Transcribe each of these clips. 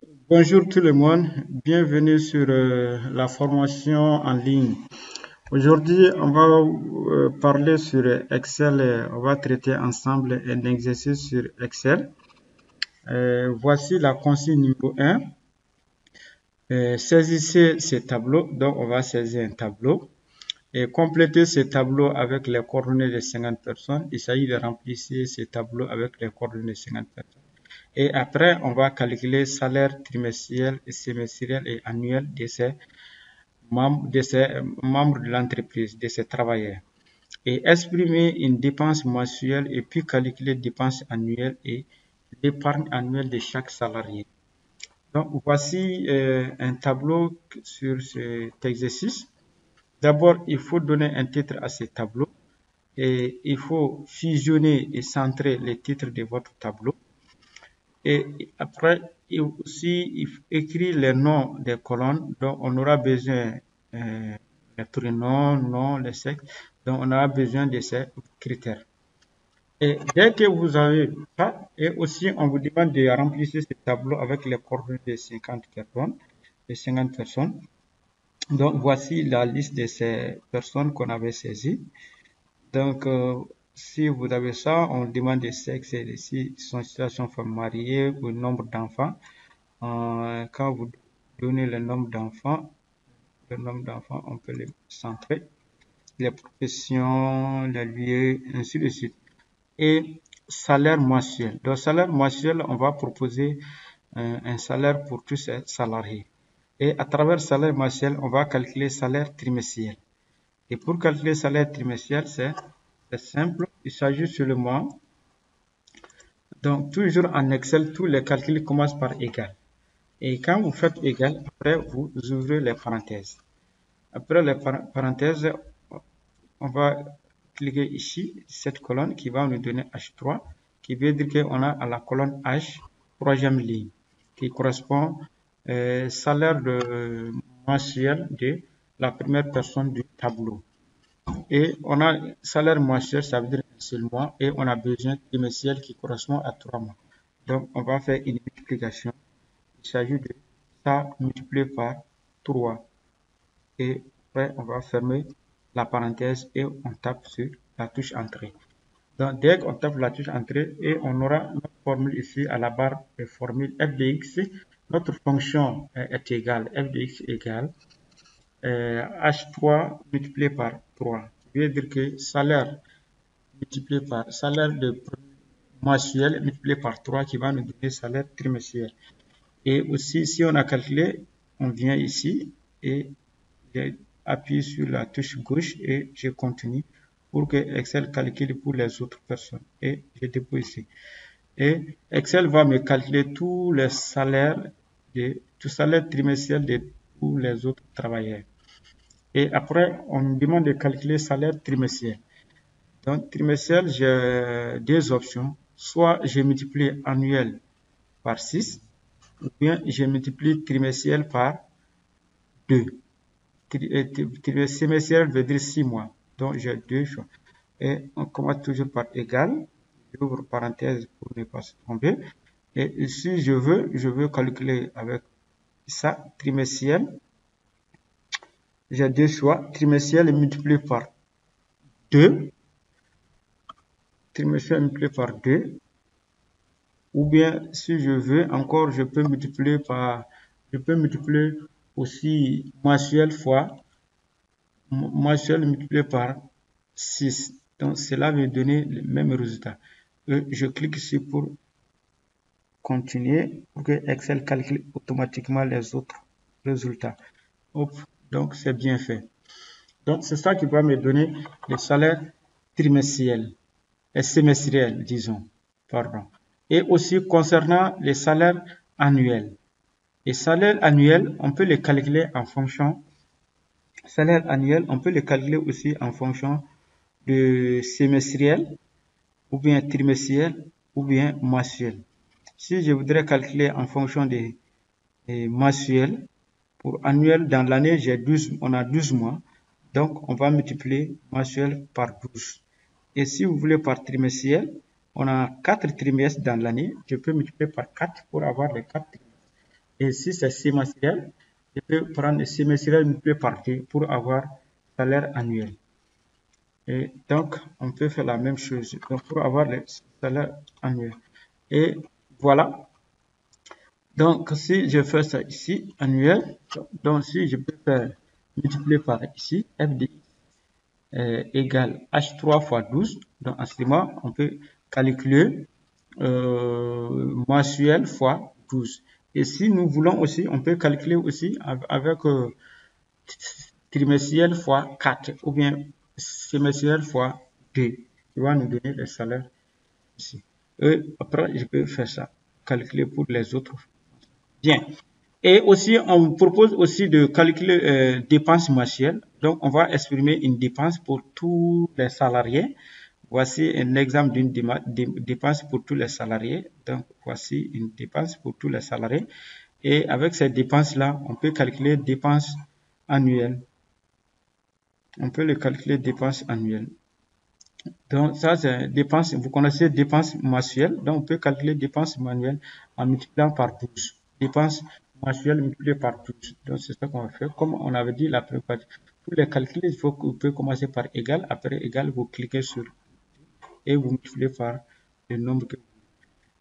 Bonjour tout le monde, bienvenue sur la formation en ligne. Aujourd'hui, on va parler sur Excel, on va traiter ensemble un exercice sur Excel. Voici la consigne numéro 1. Saisissez ce tableau, donc on va saisir un tableau et compléter ce tableau avec les coordonnées de 50 personnes. Il s'agit de remplir ce tableau avec les coordonnées de 50 personnes. Et après, on va calculer salaire trimestriel, semestriel et annuel de ces membres de l'entreprise, de ces travailleurs. Et exprimer une dépense mensuelle et puis calculer dépenses annuelles et l'épargne annuelle de chaque salarié. Donc, voici un tableau sur cet exercice. D'abord, il faut donner un titre à ce tableau et il faut fusionner et centrer les titres de votre tableau. Et après, il aussi il faut écrire les noms des colonnes dont on aura besoin, les prénoms, noms, les sexes, dont on aura besoin de ces critères. Et dès que vous avez ça, et aussi on vous demande de remplir ce tableau avec les coordonnées de 50 personnes, de 50 personnes. Donc voici la liste de ces personnes qu'on avait saisies. Donc si vous avez ça, on demande des sexes et si son situation femme mariée ou le nombre d'enfants. Quand vous donnez le nombre d'enfants, on peut les centrer, les professions, les lieux, ainsi de suite. Et salaire mensuel. Dans le salaire mensuel, on va proposer un salaire pour tous ces salariés. Et à travers le salaire mensuel, on va calculer le salaire trimestriel. Et pour calculer le salaire trimestriel, c'est simple. Il s'agit seulement. Donc, toujours en Excel, tous les calculs commencent par égal. Et quand vous faites égal, après, vous ouvrez les parenthèses. Après les parenthèses, on va cliquer ici, cette colonne qui va nous donner H3, qui veut dire qu'on a à la colonne H, troisième ligne, qui correspond salaire mensuel de la première personne du tableau. Et on a salaire mensuel, ça veut dire un seul mois, et on a besoin trimestriel qui correspond à 3 mois. Donc, on va faire une multiplication. Il s'agit de ça multiplié par 3. Et après, on va fermer la parenthèse et on tape sur la touche entrée. Donc, dès qu'on tape la touche entrée, et on aura notre formule ici à la barre de formule f de x. Notre fonction est égale, f de x égale H3 multiplié par 3. Ça veut dire que salaire multiplié par salaire de mensuel multiplié par 3 qui va nous donner salaire trimestriel. Et aussi, si on a calculé, on vient ici et j'appuie sur la touche gauche et je continue pour que Excel calcule pour les autres personnes. Et je dépose ici. Et Excel va me calculer tous les salaires, tout salaire trimestriel de tous les autres travailleurs. Et après, on me demande de calculer salaire trimestriel. Donc, trimestriel, j'ai deux options. Soit je multiplie annuel par 6, ou bien je multiplie trimestriel par 2. Semestriel veut dire 6 mois. Donc, j'ai deux choix. Et on commence toujours par égal. J'ouvre parenthèse pour ne pas se tromper. Et si je veux calculer avec ça, trimestriel. J'ai deux choix. Trimestriel multiplié par 2. Trimestriel multiplié par 2. Ou bien, si je veux, encore, je peux multiplier aussi mensuel fois mensuel multiplié par 6. Donc, cela va donner le même résultat. Et je clique ici pour continuer pour que Excel calcule automatiquement les autres résultats. Hop, donc, c'est bien fait. Donc, c'est ça qui va me donner le salaire trimestriel et semestriel, disons. Pardon. Et aussi concernant les salaires annuels. Les salaires annuels, on peut les calculer en fonction. Salaire annuel, on peut les calculer aussi en fonction de semestriel, ou bien trimestriel, ou bien mensuel. Si je voudrais calculer en fonction des mensuels, pour annuel, dans l'année, on a 12 mois. Donc, on va multiplier mensuel par 12. Et si vous voulez par trimestriel, on a 4 trimestres dans l'année. Je peux multiplier par 4 pour avoir les 4 trimestres. Et si c'est semestriel, je peux prendre le semestriel multiplié par 2 pour avoir salaire annuel. Et donc, on peut faire la même chose. Donc, pour avoir le salaire annuel. Et voilà. Donc, si je fais ça ici, annuel, donc si je peux faire multiplier par ici, f de x égale h3 fois 12. Donc, à ce moment, on peut calculer mensuel fois 12. Et si nous voulons aussi, on peut calculer aussi avec trimestriel fois 4 ou bien semestriel fois 2 qui va nous donner le salaire ici. Et après, je peux faire ça, calculer pour les autres. Bien. Et aussi, on propose aussi de calculer dépenses mensuelles. Donc, on va exprimer une dépense pour tous les salariés. Voici un exemple d'une dépense pour tous les salariés. Donc, voici une dépense pour tous les salariés. Et avec cette dépense-là, on peut calculer dépenses annuelles. On peut le calculer dépenses annuelles. Donc, ça, c'est dépenses. Vous connaissez dépenses mensuelles. Donc, on peut calculer dépenses manuelles en multipliant par 12. Dépenses mensuelles multipliées par 12. Donc, c'est ça qu'on va faire. Comme on avait dit la première fois. Pour les calculer, il faut que vous pouvez commencer par égal. Après égal, vous cliquez sur et vous multipliez par le nombre que vous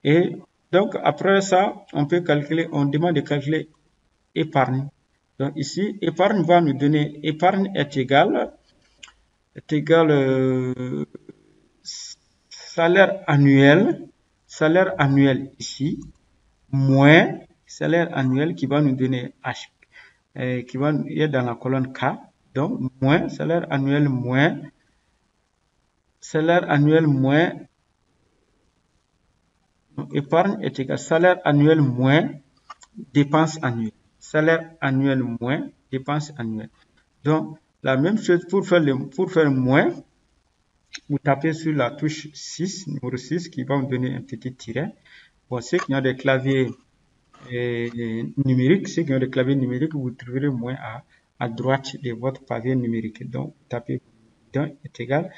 voulez. Et donc, après ça, on peut calculer, on demande de calculer épargne. Donc, ici, épargne va nous donner, épargne est égal salaire annuel ici, moins salaire annuel qui va nous donner H, qui va être dans la colonne K, donc moins salaire annuel moins épargne est égal salaire annuel moins dépenses annuelles. Salaire annuel moins dépenses annuelles. Donc, la même chose pour faire moins, vous tapez sur la touche 6, numéro 6, qui va vous donner un petit tiret. Bon, ceux qui ont des claviers numériques, vous trouverez moins à droite de votre pavé numérique. Donc, tapez donc est égal.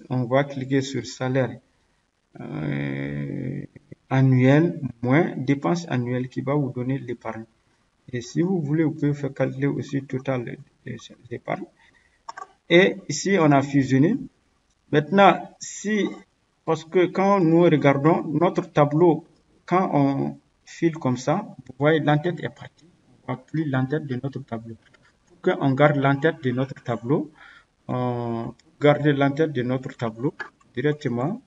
On va cliquer sur salaire annuel moins dépenses annuelles qui va vous donner l'épargne. Et si vous voulez, vous pouvez faire calculer aussi total d'épargne. Et ici, on a fusionné. Maintenant, parce que quand nous regardons notre tableau, quand on file comme ça, vous voyez l'entête est partie. On ne voit plus l'entête de notre tableau. Pour qu'on garde l'entête de notre tableau, garder l'entête de notre tableau, directement,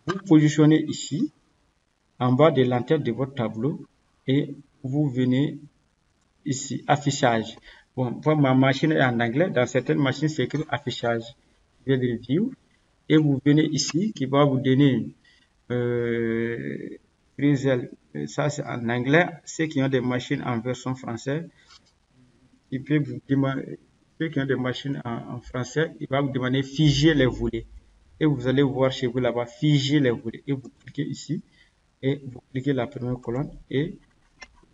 vous positionnez ici, en bas de l'entête de votre tableau, et vous venez ici, affichage. Bon, ma machine est en anglais. Dans certaines machines, c'est écrit affichage. Je vais le view. Et vous venez ici, qui va vous donner ça c'est en anglais. Ceux qui ont des machines en version française, il peut vous demander, ceux qui ont des machines en français, il va vous demander figer les volets. Et vous allez voir chez vous là-bas, figer les volets. Et vous cliquez ici, et vous cliquez la première colonne, et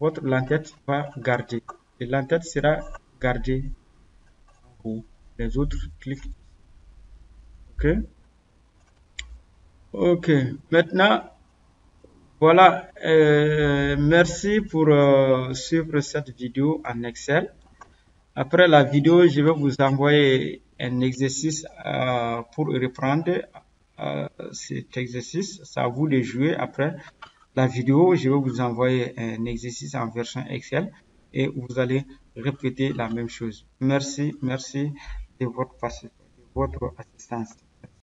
votre l'entête va garder. Et l'entête sera gardée en haut. Les autres cliquent. OK? OK. Maintenant, voilà. Merci pour suivre cette vidéo en Excel. Après la vidéo, je vais vous envoyer un exercice pour reprendre cet exercice. C'est à vous de jouer après la vidéo. Je vais vous envoyer un exercice en version Excel et vous allez répéter la même chose. Merci de votre assistance.